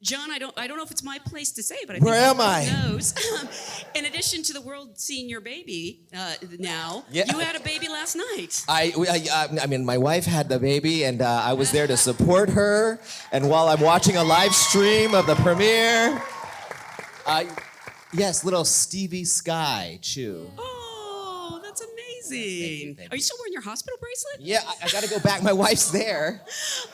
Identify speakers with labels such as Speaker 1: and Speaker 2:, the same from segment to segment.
Speaker 1: John, I don't know if it's my place to say, but I
Speaker 2: Where
Speaker 1: think
Speaker 2: am I?
Speaker 1: knows. In addition to the world seeing your baby now,
Speaker 2: Yeah.
Speaker 1: you had a baby last night.
Speaker 2: I mean, my wife had the baby, and I was there to support her. And while I'm watching a live stream of the premiere, yes, little Stevie Sky Chu.
Speaker 1: Oh, that's amazing.
Speaker 2: Thank
Speaker 1: Are
Speaker 2: you.
Speaker 1: you still wearing your hospital bracelet?
Speaker 2: Yeah, I got to go back. My wife's there.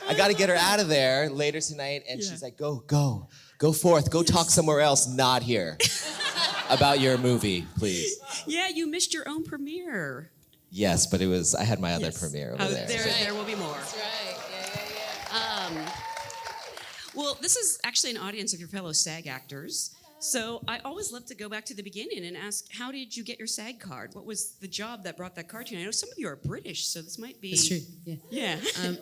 Speaker 2: I got to get her out of there later tonight, and she's like, go forth, go talk somewhere else, not here, about your movie, please.
Speaker 1: Yeah, you missed your own premiere.
Speaker 2: Yes, but I had my other premiere over there.
Speaker 1: There will be more.
Speaker 3: That's right. Yeah.
Speaker 1: Well, this is actually an audience of your fellow SAG actors. So I always love to go back to the beginning and ask, how did you get your SAG card? What was the job that brought that card to you? I know some of you are British, so this might be...
Speaker 3: It's true, yeah.
Speaker 1: Yeah.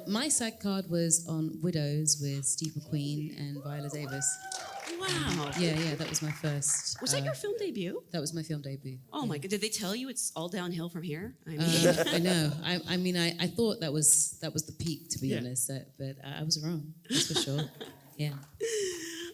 Speaker 3: My SAG card was on Widows with Steve McQueen and Viola Davis.
Speaker 1: Wow.
Speaker 3: Yeah, that was my first.
Speaker 1: Was that your film debut?
Speaker 3: That was my film debut.
Speaker 1: Oh my God! Did they tell you it's all downhill from here? I mean,
Speaker 3: I know. I thought that was the peak, to be honest, but I was wrong. That's for sure. Yeah.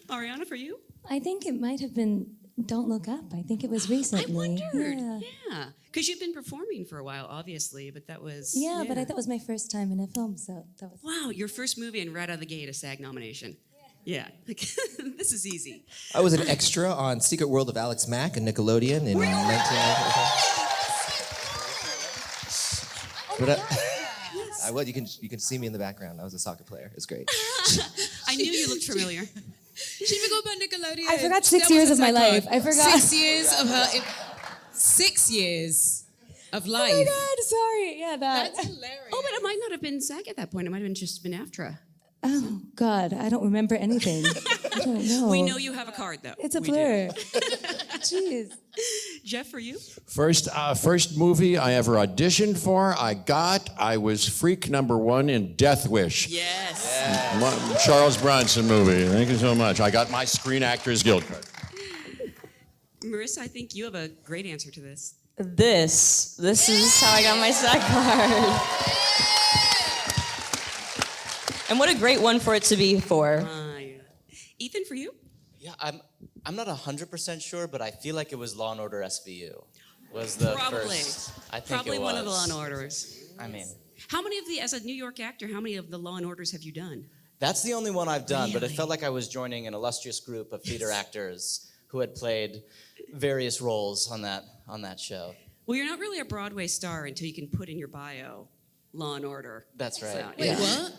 Speaker 1: Ariana, for you?
Speaker 4: I think it might have been Don't Look Up. I think it was recently.
Speaker 1: I wondered.
Speaker 4: Yeah.
Speaker 1: Yeah. Because you've been performing for a while, obviously, but that was...
Speaker 4: Yeah, but I thought it was my first time in a film, so that was...
Speaker 1: Wow, your first movie and right out of the gate, a SAG nomination. Yeah. This is easy.
Speaker 2: I was an extra on Secret World of Alex Mack and Nickelodeon in 1994. But well, you can see me in the background. I was a soccer player. It's great.
Speaker 1: I knew you looked familiar.
Speaker 3: She forgot about Nickelodeon.
Speaker 4: I forgot 6 years of my life. I forgot.
Speaker 3: 6 years of her... 6 years of life.
Speaker 4: Oh my God, sorry. Yeah, that.
Speaker 3: That's hilarious.
Speaker 1: Oh, but it might not have been SAG at that point. It might have just been AFTRA.
Speaker 4: Oh God, I don't remember anything. I don't know.
Speaker 1: We know you have a card, though.
Speaker 4: It's a
Speaker 1: We
Speaker 4: blur.
Speaker 1: do.
Speaker 4: Jeez.
Speaker 1: Jeff, for you?
Speaker 5: First movie I ever auditioned for, I was freak number 1 in Death Wish.
Speaker 1: Yes.
Speaker 5: Charles Bronson movie. Thank you so much. I got my Screen Actors Guild card.
Speaker 1: Marissa, I think you have a great answer to this.
Speaker 6: This is how I got my SAG card. And what a great one for it to be for.
Speaker 1: Yeah. Ethan, for you?
Speaker 7: Yeah, I'm not 100% sure, but I feel like it was Law and Order SVU. Was the
Speaker 1: Probably.
Speaker 7: first? I think
Speaker 1: Probably
Speaker 7: it was.
Speaker 1: one of the Law and Orders.
Speaker 7: I mean,
Speaker 1: How many of as a New York actor, how many of the Law and Orders have you done?
Speaker 7: that's the only one I've done, but it
Speaker 1: Really?
Speaker 7: felt like I was joining an illustrious group of theater actors who had played various roles on that show.
Speaker 1: Well, you're not really a Broadway star until you can put in your bio, Law and Order.
Speaker 7: That's right.
Speaker 1: So,
Speaker 3: Wait,
Speaker 1: yeah.
Speaker 3: what?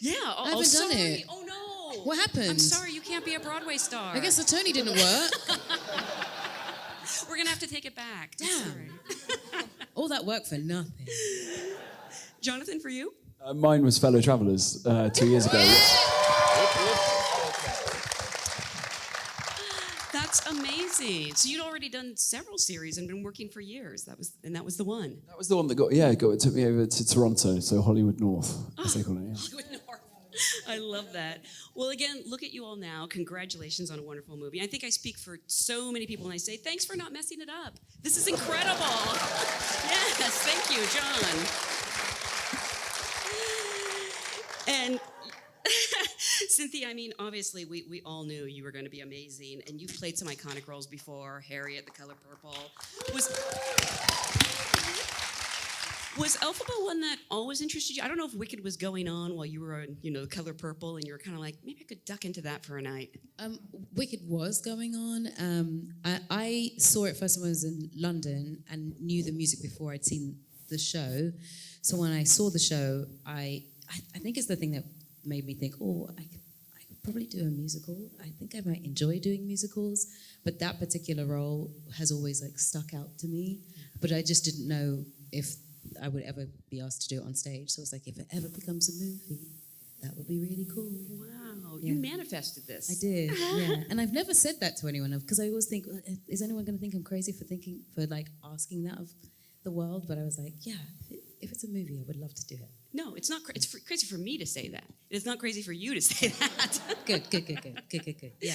Speaker 1: Yeah.
Speaker 3: I haven't done
Speaker 1: sorry.
Speaker 3: it.
Speaker 1: Oh, no.
Speaker 3: What happened?
Speaker 1: I'm sorry, you can't be a Broadway star.
Speaker 3: I guess the Tony didn't work.
Speaker 1: We're going to have to take it back. I'm
Speaker 3: Damn.
Speaker 1: sorry.
Speaker 3: All that work for nothing.
Speaker 1: Jonathan, for you?
Speaker 8: Mine was Fellow Travelers 2 years ago.
Speaker 1: That's amazing. So you'd already done several series and been working for years. That was the one.
Speaker 8: That was the one that it took me over to Toronto, so Hollywood North, as they call it. Yeah.
Speaker 1: Hollywood North. I love that. Well, again, look at you all now. Congratulations on a wonderful movie. I think I speak for so many people when I say thanks for not messing it up. This is incredible. Yes, thank you, John. And Cynthia, I mean, obviously, we all knew you were going to be amazing, and you've played some iconic roles before. Harriet, The Color Purple. Was Elphaba one that always interested you? I don't know if Wicked was going on while you were on, The Color Purple, and you were kind of like, maybe I could duck into that for a night.
Speaker 3: Wicked was going on. I saw it first when I was in London and knew the music before I'd seen the show. So when I saw the show, I think it's the thing that made me think, I could probably do a musical. I think I might enjoy doing musicals, but that particular role has always stuck out to me. But I just didn't know if I would ever be asked to do it on stage. So it's like, if it ever becomes a movie, that would be really cool.
Speaker 1: Wow,
Speaker 3: Yeah.
Speaker 1: you manifested this.
Speaker 3: I did, yeah. And I've never said that to anyone because I always think, is anyone going to think I'm crazy for asking that of the world? But I was like, yeah, if it's a movie, I would love to do it.
Speaker 1: No, it's not. It's crazy for me to say that. It's not crazy for you to say that.
Speaker 3: Good. Yeah.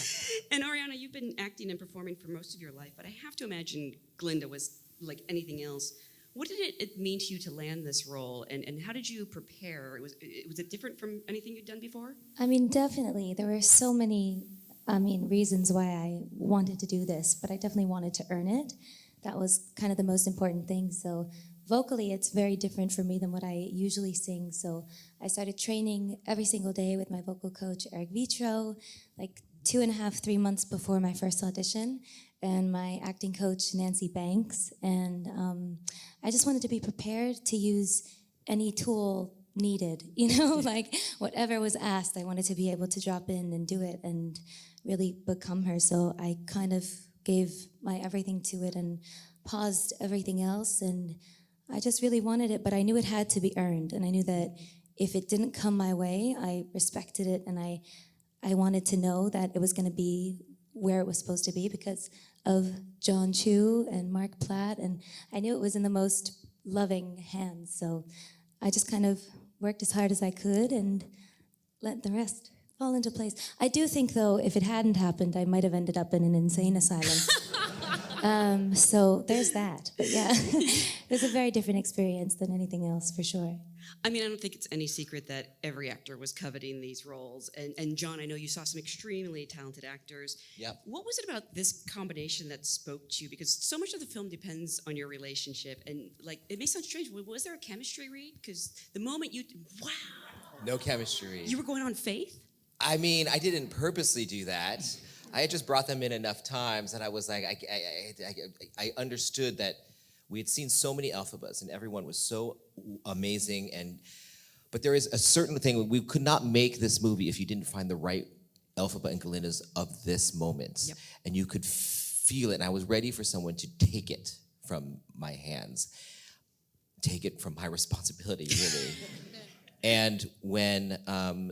Speaker 1: And Ariana, you've been acting and performing for most of your life, but I have to imagine Glinda was like anything else. What did it mean to you to land this role, and how did you prepare? Was it different from anything you'd done before?
Speaker 4: I mean, definitely. There were so many reasons why I wanted to do this, but I definitely wanted to earn it. That was kind of the most important thing. So vocally, it's very different for me than what I usually sing. So I started training every single day with my vocal coach, Eric Vitro, like 2.5, 3 months before my first audition, and my acting coach, Nancy Banks. And I just wanted to be prepared to use any tool needed, like whatever was asked, I wanted to be able to drop in and do it and really become her. So I kind of gave my everything to it and paused everything else, and I just really wanted it, but I knew it had to be earned, and I knew that if it didn't come my way, I respected it, and I wanted to know that it was going to be where it was supposed to be because of Jon Chu and Mark Platt, and I knew it was in the most loving hands, so I just kind of worked as hard as I could and let the rest fall into place. I do think, though, if it hadn't happened, I might have ended up in an insane asylum. So there's that. But yeah, it was a very different experience than anything else, for sure.
Speaker 1: I mean, I don't think it's any secret that every actor was coveting these roles. And John, I know you saw some extremely talented actors.
Speaker 2: Yep.
Speaker 1: What was it about this combination that spoke to you? Because so much of the film depends on your relationship. And, like, it may sound strange, but was there a chemistry read? Because the moment wow.
Speaker 2: No chemistry.
Speaker 1: You were going on faith?
Speaker 2: I mean, I didn't purposely do that. I had just brought them in enough times that I was like, I understood that we had seen so many Elphabas and everyone was so amazing. But there is a certain thing, we could not make this movie if you didn't find the right Elphaba and Glindas of this moment. Yep. And you could feel it, and I was ready for someone to take it from my hands, take it from my responsibility, really. And when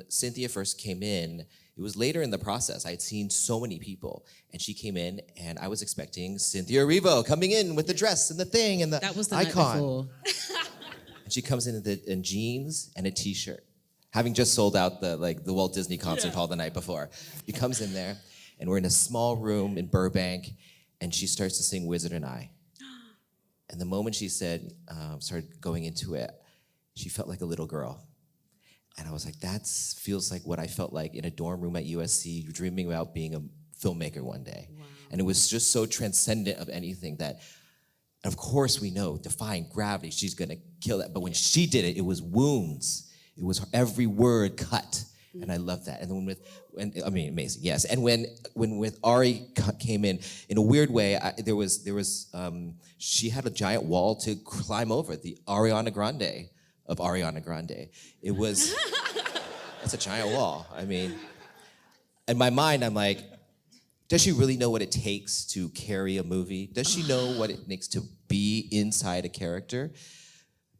Speaker 2: Cynthia first came in, it was later in the process. I had seen so many people, and she came in, and I was expecting Cynthia Erivo coming in with the dress and the thing and the icon.
Speaker 3: That was the night before.
Speaker 2: And she comes in jeans and a T-shirt, having just sold out the Walt Disney Concert Hall the night before. She comes in there, and we're in a small room in Burbank, and she starts to sing "Wizard and I." And the moment she started going into it, she felt like a little girl. And I was like, that feels like what I felt like in a dorm room at USC, dreaming about being a filmmaker one day. Wow. And it was just so transcendent of anything that, of course we know, defying gravity, she's gonna kill that. But when she did it, it was wounds. It was every word cut. And I love that. And then amazing, yes. And when with Ari came in a weird way, she had a giant wall to climb over, the Ariana Grande of Ariana Grande. It was, that's a giant wall. I mean, in my mind, I'm like, does she really know what it takes to carry a movie? Does she know what it takes to be inside a character?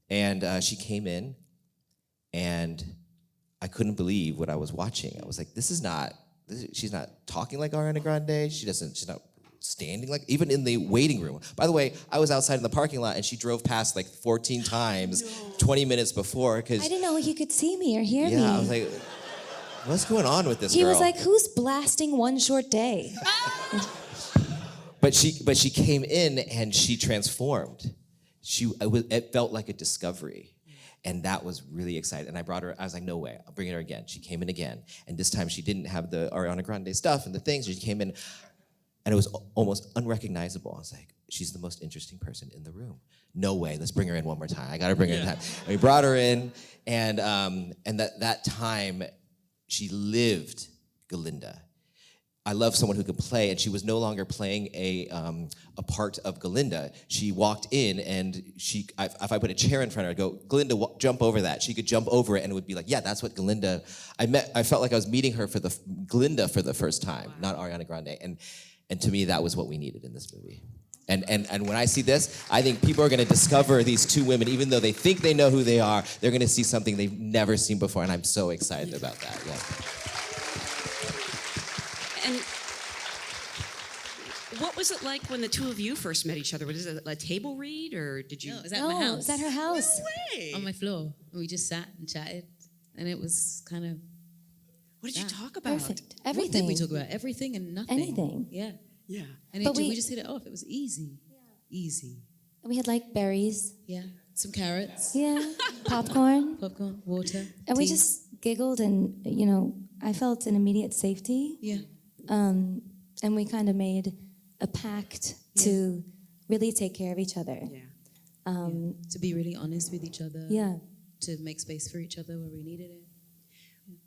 Speaker 2: And she came in, and I couldn't believe what I was watching. I was like, she's not talking like Ariana Grande. She's not standing like, even in the waiting room. By the way, I was outside in the parking lot and she drove past like 14 times 20 minutes before because
Speaker 4: I didn't know he could see me or hear me.
Speaker 2: Yeah, I was like, what's going on with this girl?
Speaker 4: He was like, who's blasting One Short Day?
Speaker 2: But she came in and she transformed. It felt like a discovery. And that was really exciting. And I brought her, I was like, no way, I'll bring her again. She came in again. And this time she didn't have the Ariana Grande stuff and the things. She came in, and it was almost unrecognizable. I was like, she's the most interesting person in the room. No way, let's bring her in one more time. I gotta bring her in. And we brought her in, and that time, she lived Glinda. I love someone who could play, and she was no longer playing a part of Glinda. She walked in, and if I put a chair in front of her, I'd go, Glinda, jump over that. She could jump over it, and it would be like, yeah, that's what Glinda. I felt like I was meeting her Glinda for the first time, not Ariana Grande, and to me, that was what we needed in this movie. And when I see this, I think people are going to discover these two women, even though they think they know who they are. They're going to see something they've never seen before, and I'm so excited about that. Yeah.
Speaker 1: And what was it like when the two of you first met each other? Was it a table read, or did you?
Speaker 3: No, it was at my house.
Speaker 4: It was at her house.
Speaker 1: No way.
Speaker 3: On my floor. And we just sat and chatted. And it was kind of...
Speaker 1: What did you talk about?
Speaker 4: Perfect.
Speaker 3: What
Speaker 4: Everything.
Speaker 3: did we talk about? Everything and nothing.
Speaker 4: Anything.
Speaker 3: Yeah.
Speaker 1: Yeah.
Speaker 3: And
Speaker 4: But
Speaker 3: we just hit it off. It was easy. Yeah. Easy.
Speaker 4: And we had like berries.
Speaker 3: Yeah. Some carrots.
Speaker 4: Yeah. Popcorn.
Speaker 3: Popcorn, water.
Speaker 4: And we
Speaker 3: tea.
Speaker 4: just giggled, and I felt an immediate safety.
Speaker 3: Yeah.
Speaker 4: And we kind of made a pact to really take care of each other.
Speaker 3: To be really honest with each other.
Speaker 4: Yeah.
Speaker 3: To make space for each other where we needed it.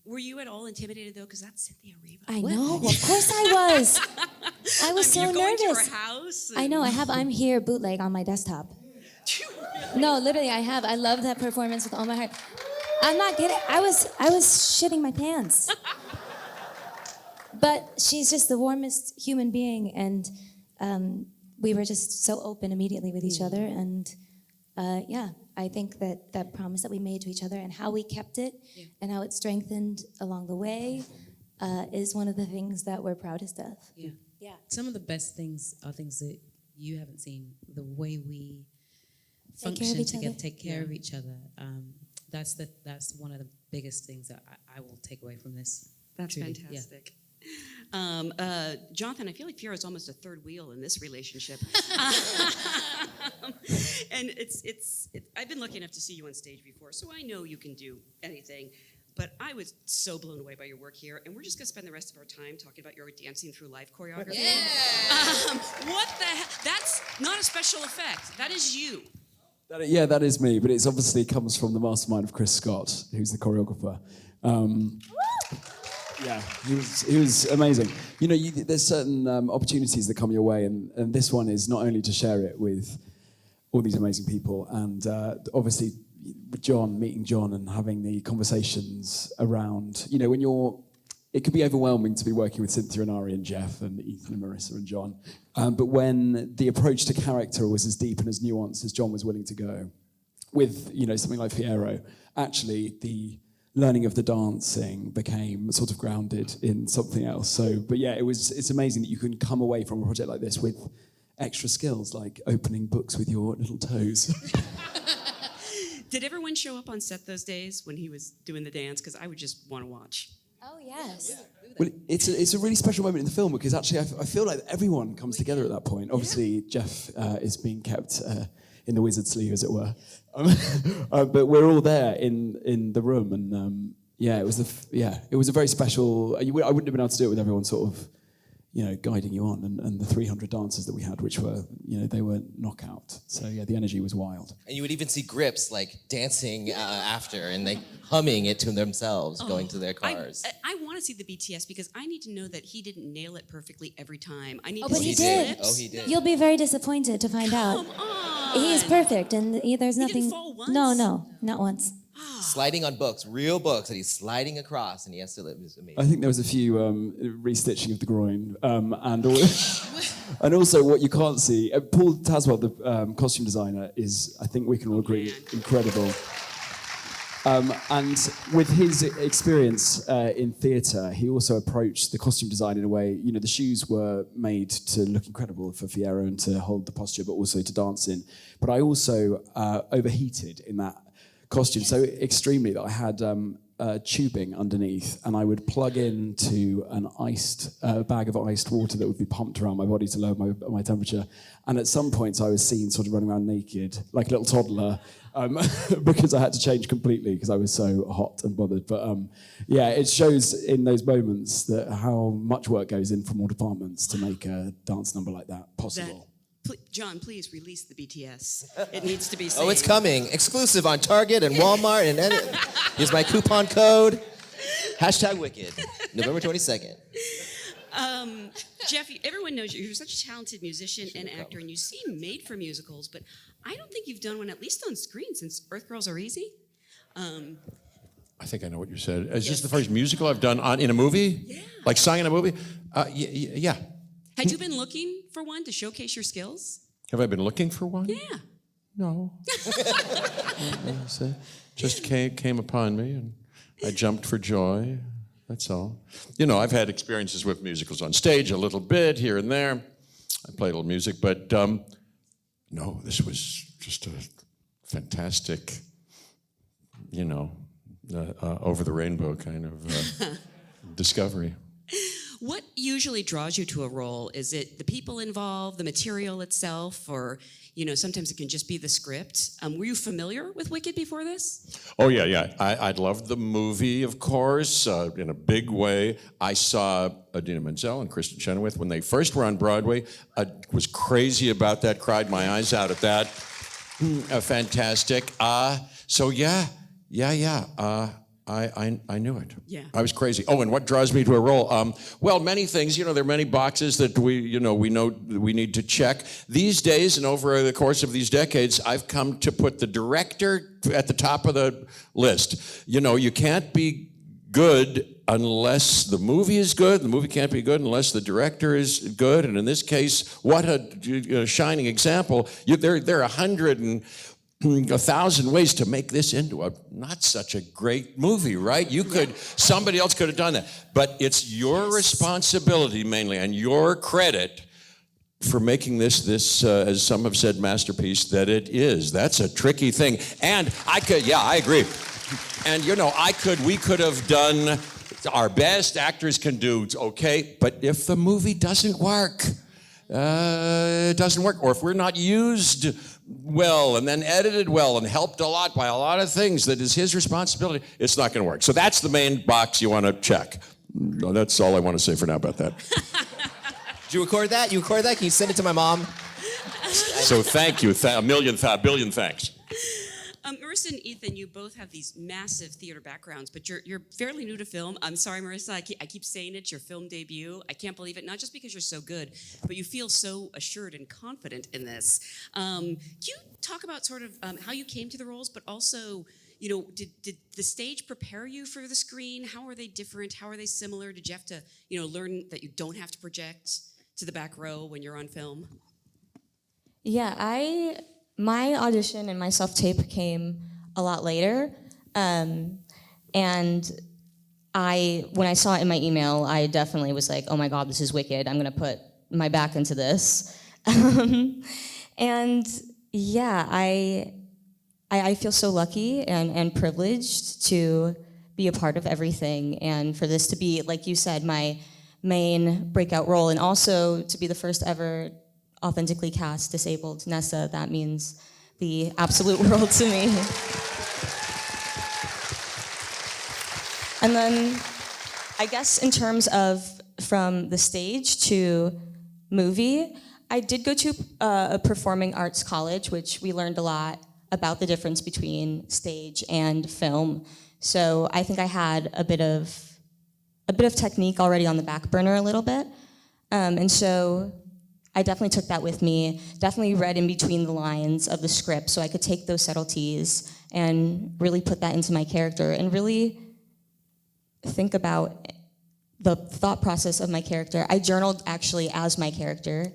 Speaker 1: Were you at all intimidated though? Because that's Cynthia Erivo.
Speaker 4: I know, of course I was. I was so
Speaker 1: you're going
Speaker 4: nervous.
Speaker 1: to her house.
Speaker 4: I know, I have I'm Here bootleg on my desktop. No, literally, I have. I love that performance with all my heart. I'm not kidding. I was shitting my pants. But she's just the warmest human being, and we were just so open immediately with each other. And I think that promise that we made to each other and how we kept it and how it strengthened along the way is one of the things that we're proudest of.
Speaker 3: Yeah. Some of the best things are things that you haven't seen. The way we function together, take care of each other. That's one of the biggest things that I will take away from this.
Speaker 1: That's
Speaker 3: truly.
Speaker 1: fantastic. Jonathan, I feel like Fiora's almost a third wheel in this relationship. And I've been lucky enough to see you on stage before, so I know you can do anything. But I was so blown away by your work here, and we're just going to spend the rest of our time talking about your Dancing Through Life choreography. Yeah! What the heck? That's not a special effect. That is you.
Speaker 8: That is me, but it's obviously comes from the mastermind of Chris Scott, who's the choreographer. He was amazing. You know, there's certain opportunities that come your way, and this one is not only to share it with all these amazing people, and obviously meeting Jon and having the conversations around, you know, it can be overwhelming to be working with Cynthia and Ari and Jeff and Ethan and Marissa and Jon, but when the approach to character was as deep and as nuanced as Jon was willing to go, with, you know, something like Fiero, actually the learning of the dancing became sort of grounded in something else. So, but yeah, it's amazing that you can come away from a project like this with extra skills like opening books with your little toes.
Speaker 1: Did everyone show up on set those days when he was doing the dance? Because I would just want to watch.
Speaker 4: Oh, yes.
Speaker 8: Well, it's a really special moment in the film because actually I feel like everyone comes together at that point. Obviously, Jeff is being kept in the wizard's sleeve, as it were. But we're all there in the room, and it was a very special. I wouldn't have been able to do it with everyone sort of, you know, guiding you on, and the 300 dancers that we had, which were, you know, they were knockout. So yeah, the energy was wild.
Speaker 2: And you would even see grips like dancing after and they humming it to themselves, going to their cars.
Speaker 1: I want to see the BTS because I need to know that he didn't nail it perfectly every time. I need to
Speaker 4: But
Speaker 1: see
Speaker 4: he
Speaker 1: his
Speaker 4: did.
Speaker 1: lips.
Speaker 2: Oh, he did.
Speaker 4: You'll be very disappointed to find out.
Speaker 1: Come on.
Speaker 4: He's perfect, and there's
Speaker 1: He
Speaker 4: nothing.
Speaker 1: didn't fall once?
Speaker 4: No, not once.
Speaker 2: Sliding on books, real books that he's sliding across, and he has to live. It was amazing.
Speaker 8: I think there was a few restitching of the groin, and also what you can't see. Paul Taswell, the costume designer, is, I think we can all agree, incredible. And with his experience in theatre, he also approached the costume design in a way, you know, the shoes were made to look incredible for Fiero and to hold the posture, but also to dance in. But I also overheated in that costume so extremely that I had tubing underneath, and I would plug into an iced bag of iced water that would be pumped around my body to lower my temperature. And at some points, I was seen sort of running around naked, like a little toddler, because I had to change completely because I was so hot and bothered. But it shows in those moments that how much work goes in from all departments to make a dance number like that possible.
Speaker 1: John, please release the BTS. It needs to be seen.
Speaker 2: Oh, it's coming. Exclusive on Target and Walmart. And here's my coupon code. #Wicked. November 22nd.
Speaker 1: Jeff, everyone knows you're such a talented musician and actor, and you seem made for musicals, but I don't think you've done one, at least on screen, since Earth Girls Are Easy.
Speaker 5: I think I know what you said. Is this the first musical I've done in a movie?
Speaker 1: Yeah.
Speaker 5: Like sang in a movie? Yeah.
Speaker 1: Had you been looking for one to showcase your skills?
Speaker 5: Have I been looking for one?
Speaker 1: Yeah.
Speaker 5: No. Just came upon me, and I jumped for joy. That's all. You know, I've had experiences with musicals on stage a little bit here and there. I played a little music, but no, this was just a fantastic, you know, over the rainbow kind of discovery.
Speaker 1: What usually draws you to a role? Is it the people involved, the material itself, or sometimes it can just be the script? Were you familiar with Wicked before this?
Speaker 5: Oh, yeah. I loved the movie, of course, in a big way. I saw Idina Menzel and Kristen Chenoweth when they first were on Broadway. I was crazy about that, cried my eyes out at that. Fantastic. So, yeah. I knew it.
Speaker 1: Yeah.
Speaker 5: I was crazy. Oh, and what draws me to a role? Well, many things. There are many boxes that we know we need to check. These days, and over the course of these decades, I've come to put the director at the top of the list. You can't be good unless the movie is good. The movie can't be good unless the director is good. And in this case, what a shining example. There are 1,000 ways to make this into a not such a great movie, right? Somebody else could have done that. But it's your responsibility mainly and your credit for making this, as some have said, masterpiece that it is. That's a tricky thing. And I agree. And we could have done our best, actors can do okay, but if the movie doesn't work, it doesn't work. Or if we're not used well and then edited well and helped a lot by a lot of things that is his responsibility, it's not going to work. So that's the main box you want to check. No, that's all I want to say for now about that.
Speaker 2: Did you record that? Can you send it to my mom?
Speaker 5: So thank you. A billion thanks.
Speaker 1: Marissa and Ethan, you both have these massive theater backgrounds, but you're fairly new to film. I'm sorry, Marissa, I keep saying it's your film debut. I can't believe it, not just because you're so good, but you feel so assured and confident in this. Can you talk about sort of how you came to the roles, but also, did the stage prepare you for the screen? How are they different? How are they similar? Did you have to, learn that you don't have to project to the back row when you're on film?
Speaker 6: Yeah, my audition and my self-tape came a lot later. And when I saw it in my email, I definitely was like, oh my God, this is wicked. I'm gonna put my back into this. And yeah, I feel so lucky and privileged to be a part of everything, and for this to be, like you said, my main breakout role, and also to be the first ever authentically cast disabled Nessa. That means the absolute world to me. And then I guess in terms of from the stage to movie, I did go to a performing arts college, which we learned a lot about the difference between stage and film. So I think I had a bit of technique already on the back burner a little bit. And so I definitely took that with me, definitely read in between the lines of the script so I could take those subtleties and really put that into my character and really think about the thought process of my character. I journaled actually as my character,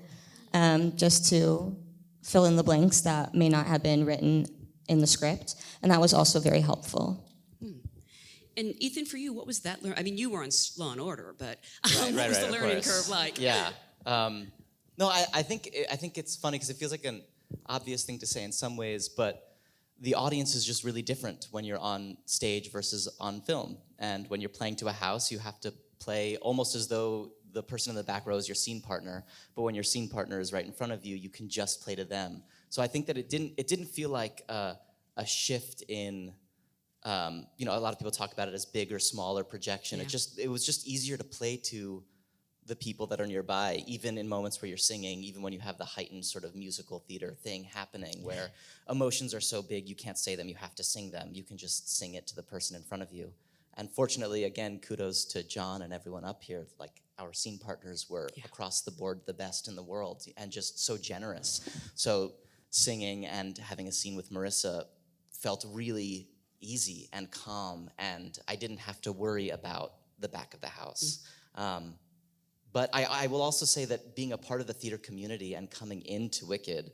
Speaker 6: just to fill in the blanks that may not have been written in the script, and that was also very helpful.
Speaker 1: And Ethan, for you, what was that? You were on Law and Order, but
Speaker 7: Right,
Speaker 1: what was
Speaker 7: right,
Speaker 1: the learning curve like?
Speaker 7: Yeah. No, I think it's funny because it feels like an obvious thing to say in some ways, but the audience is just really different when you're on stage versus on film. And when you're playing to a house, you have to play almost as though the person in the back row is your scene partner. But when your scene partner is right in front of you, you can just play to them. So I think that it didn't feel like a shift in. A lot of people talk about it as big or small or projection.
Speaker 1: Yeah.
Speaker 7: It was just easier to play to the people that are nearby, even in moments where you're singing, even when you have the heightened sort of musical theater thing happening where emotions are so big you can't say them, you have to sing them. You can just sing it to the person in front of you. And fortunately, again, kudos to Jon and everyone up here. Like, our scene partners were across the board the best in the world and just so generous. So singing and having a scene with Marissa felt really easy and calm, and I didn't have to worry about the back of the house. But I will also say that being a part of the theater community and coming into Wicked,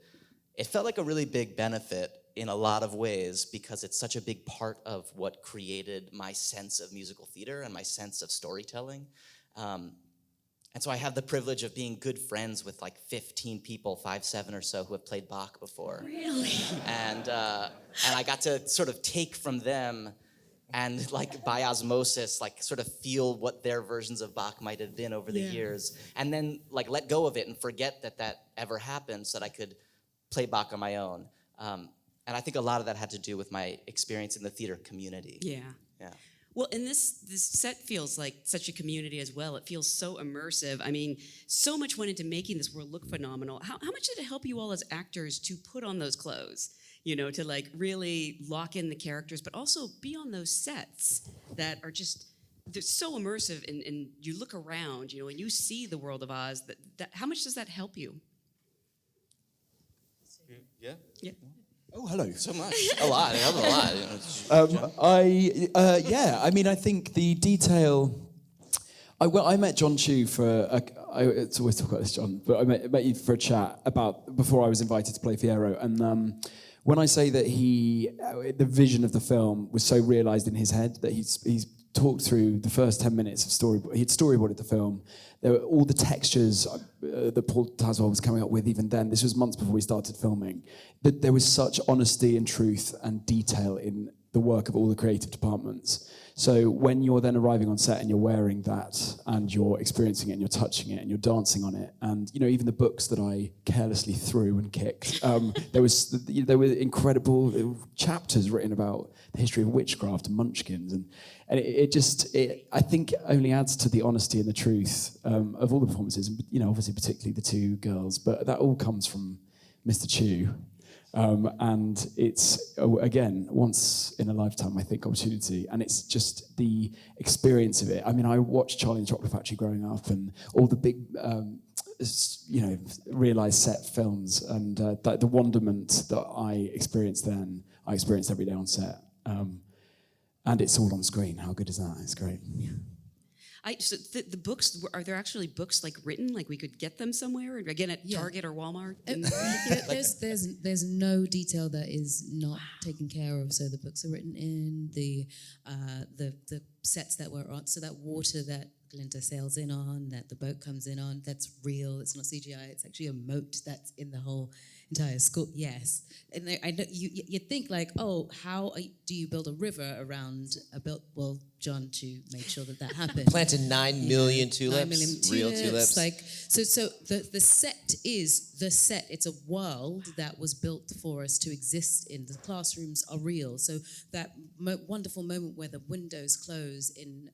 Speaker 7: it felt like a really big benefit in a lot of ways because it's such a big part of what created my sense of musical theater and my sense of storytelling. And so I have the privilege of being good friends with like 15 people, 5-7 or so, who have played Bach before.
Speaker 1: Really?
Speaker 7: And I got to sort of take from them and like by osmosis, like sort of feel what their versions of Bach might have been over the years, and then like let go of it and forget that ever happened, so that I could play Bach on my own. And I think a lot of that had to do with my experience in the theater community.
Speaker 1: Yeah.
Speaker 7: Yeah.
Speaker 1: Well, and this set feels like such a community as well. It feels so immersive. I mean, so much went into making this world look phenomenal. How much did it help you all as actors to put on those clothes? You know, to like really lock in the characters, but also be on those sets that are just, they're so immersive, and you look around, you know, and you see the world of Oz. How much does that help you?
Speaker 7: Yeah.
Speaker 1: Yeah.
Speaker 8: Oh, hello.
Speaker 7: So much. A lot. It helped a lot.
Speaker 8: I mean, I think the detail. I met Jon Chu for. It's always talk about this, John, but I met you for a chat before I was invited to play Fierro, and when I say that the vision of the film was so realised in his head that he's talked through the first 10 minutes of storyboard. He'd storyboarded the film. There were all the textures that Paul Taswell was coming up with even then. This was months before we started filming. But there was such honesty and truth and detail in the work of all the creative departments. So when you're then arriving on set and you're wearing that and you're experiencing it and you're touching it and you're dancing on it, and you know, even the books that I carelessly threw and kicked, there were incredible chapters written about the history of witchcraft and munchkins, and it I think only adds to the honesty and the truth of all the performances, and you know, obviously particularly the two girls, but that all comes from Mr. Chu. And it's, again, once in a lifetime, I think, opportunity. And it's just the experience of it. I mean, I watched Charlie and the Chocolate Factory growing up and all the big, realised set films. And the wonderment that I experienced then, I experienced every day on set. And it's all on screen. How good is that? It's great. Yeah.
Speaker 1: So the books, are there actually books like written, like we could get them somewhere, again at Target or Walmart?
Speaker 3: There's no detail that is not taken care of. So the books are written in, the sets that we're on, so that water that Glinda sails in on, that the boat comes in on, that's real. It's not CGI. It's actually a moat that's in the whole entire school. Yes, and I know you think like, oh, how do you build a river around a built? Well, Jon Chu made sure that happened.
Speaker 2: Planted 9 million tulips,
Speaker 3: 9 million
Speaker 2: real tulips.
Speaker 3: Like so, the set is the set. It's a world that was built for us to exist in. The classrooms are real. So that wonderful moment where the windows close in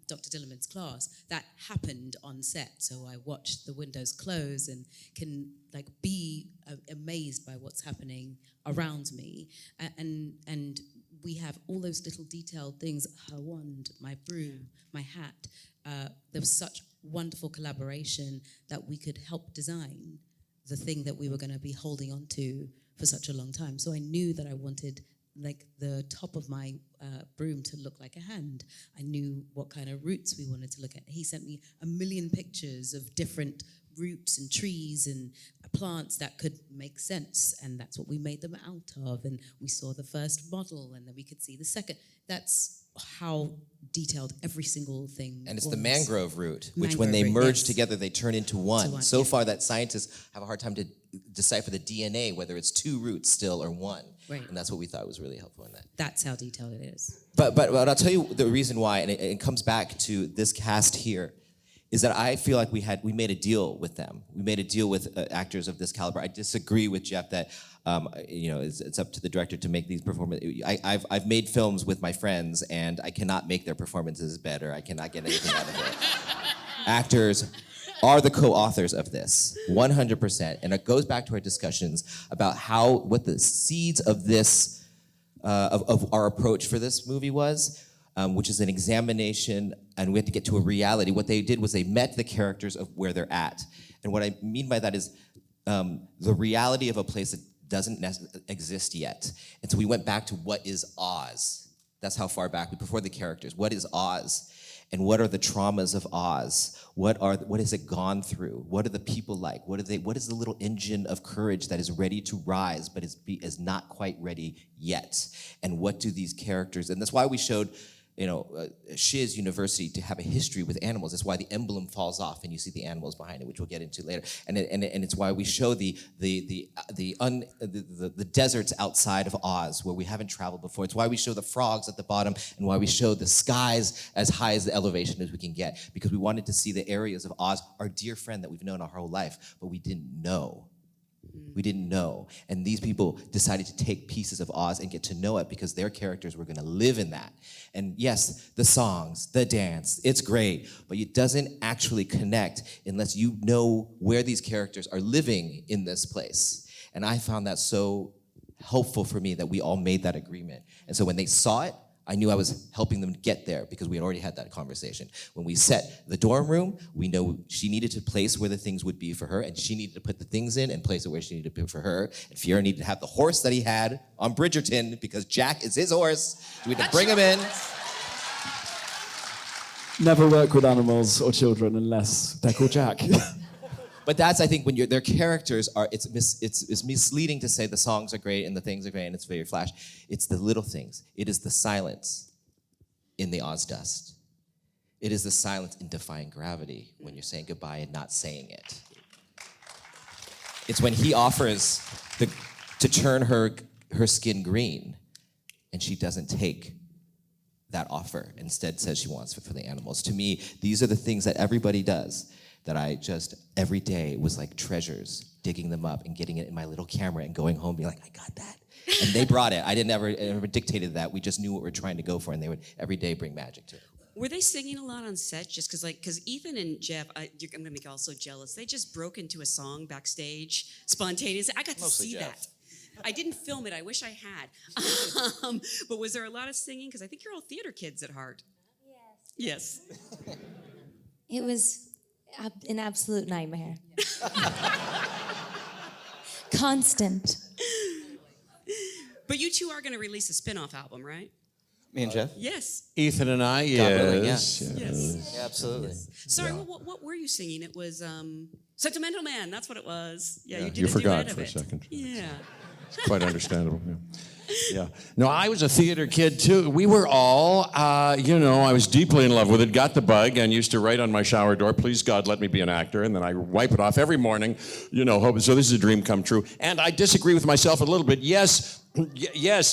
Speaker 3: Dr. Dillerman's class, that happened on set. So I watched the windows close and can like be amazed by what's happening around me, and we have all those little detailed things, her wand, my broom, my hat. There was such wonderful collaboration that we could help design the thing that we were going to be holding on to for such a long time. So I knew that I wanted like the top of my broom to look like a hand. I knew what kind of roots we wanted to look at. He sent me a million pictures of different roots and trees and plants that could make sense, and that's what we made them out of. And we saw the first model, and then we could see the second. That's how detailed every single thing
Speaker 2: And it's
Speaker 3: was.
Speaker 2: the mangrove root, which
Speaker 3: Mangrove
Speaker 2: when they
Speaker 3: root,
Speaker 2: merge
Speaker 3: yes.
Speaker 2: together, they turn into one.
Speaker 3: one,
Speaker 2: So
Speaker 3: yeah.
Speaker 2: far that scientists have a hard time to decipher the DNA, whether it's two roots still or one.
Speaker 3: Right.
Speaker 2: And that's what we thought was really helpful in that.
Speaker 3: That's how detailed it is.
Speaker 2: But I'll tell you the reason why, and it comes back to this cast here, is that I feel like we made a deal with them. We made a deal with actors of this caliber. I disagree with Jeff that it's up to the director to make these performances. I've made films with my friends, and I cannot make their performances better. I cannot get anything out of it. Actors are the co-authors of this, 100%. And it goes back to our discussions about what the seeds of this, of our approach for this movie was, which is an examination, and we had to get to a reality. What they did was they met the characters of where they're at. And what I mean by that is the reality of a place that doesn't exist yet. And so we went back to what is Oz. That's how far back, before the characters. What is Oz? And what are the traumas of Oz? What has it gone through? What are the people like? What is the little engine of courage that is ready to rise, but is not quite ready yet? And what do these characters, and that's why we showed, Shiz University to have a history with animals. That's why the emblem falls off and you see the animals behind it, which we'll get into later. And it's why we show the deserts outside of Oz where we haven't traveled before. It's why we show the frogs at the bottom and why we show the skies as high as the elevation as we can get, because we wanted to see the areas of Oz, our dear friend that we've known our whole life, but we didn't know. We didn't know. And these people decided to take pieces of Oz and get to know it because their characters were going to live in that. And yes, the songs, the dance, it's great, but it doesn't actually connect unless you know where these characters are living in this place. And I found that so helpful for me that we all made that agreement. And so when they saw it, I knew I was helping them get there because we had already had that conversation. When we set the dorm room, we know she needed to place where the things would be for her, and she needed to put the things in and place it where she needed to put for her. And Fiora needed to have the horse that he had on Bridgerton because Jack is his horse. So we had to bring him in.
Speaker 8: Never work with animals or children unless they're called Jack.
Speaker 2: But that's, I think, when their characters are, it's misleading to say the songs are great and the things are great and it's very flash. It's the little things. It is the silence in the Oz dust. It is the silence in defying gravity when you're saying goodbye and not saying it. It's when he offers to turn her skin green and she doesn't take that offer. Instead says she wants it for the animals. To me, these are the things that everybody does that I just, every day was like treasures, digging them up and getting it in my little camera and going home being like, I got that. And they brought it. I didn't ever dictated that. We just knew what we were trying to go for, and they would every day bring magic to it.
Speaker 1: Were they singing a lot on set? Just because Ethan and Jeff, I'm going to make you all so jealous. They just broke into a song backstage spontaneously. I got to
Speaker 7: Mostly
Speaker 1: see
Speaker 7: Jeff.
Speaker 1: that. I didn't film it. I wish I had. But was there a lot of singing? Because I think you're all theater kids at heart. Yes. Yes.
Speaker 4: It was an absolute nightmare. Constant.
Speaker 1: But you two are going to release a spin-off album, right?
Speaker 7: Me and Jeff?
Speaker 1: Yes.
Speaker 5: Ethan and I,
Speaker 7: God willing,
Speaker 5: yes.
Speaker 1: Yes.
Speaker 7: Yeah, absolutely.
Speaker 1: Sorry, what were you singing? It was Sentimental Man. That's what it was. Yeah, you did
Speaker 5: you
Speaker 1: a
Speaker 5: forgot
Speaker 1: duet of
Speaker 5: for a
Speaker 1: it.
Speaker 5: second.
Speaker 1: Yeah.
Speaker 5: It's quite understandable. Yeah. No, I was a theater kid too. We were all, I was deeply in love with it, got the bug, and used to write on my shower door, please God, let me be an actor. And then I wipe it off every morning, hope, so this is a dream come true. And I disagree with myself a little bit. Yes,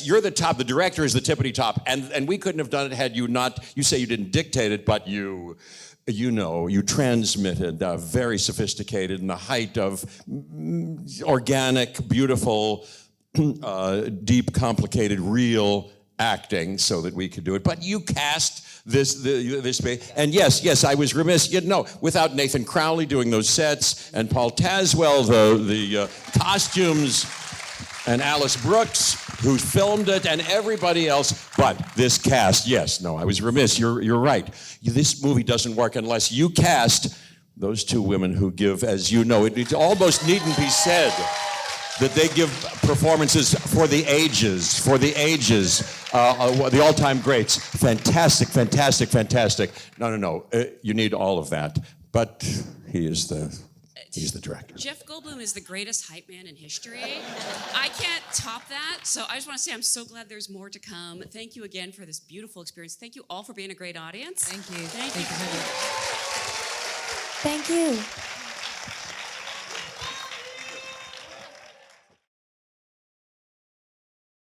Speaker 5: you're the top. The director is the tippity top. And we couldn't have done it had you not, you say you didn't dictate it, but you transmitted very sophisticated in the height of organic, beautiful, deep, complicated, real acting so that we could do it. But you cast this and yes, I was remiss. Without Nathan Crowley doing those sets and Paul Tazwell, the costumes, and Alice Brooks, who filmed it, and everybody else. But this cast, I was remiss. You're right. This movie doesn't work unless you cast those two women who give, as you know, it almost needn't be said that they give performances for the ages, the all-time greats. Fantastic. No. You need all of that. But he's the director.
Speaker 1: Jeff Goldblum is the greatest hype man in history. I can't top that. So I just want to say I'm so glad there's more to come. Thank you again for this beautiful experience. Thank you all for being a great audience.
Speaker 3: Thank you.
Speaker 1: Thank you.
Speaker 4: Thank you.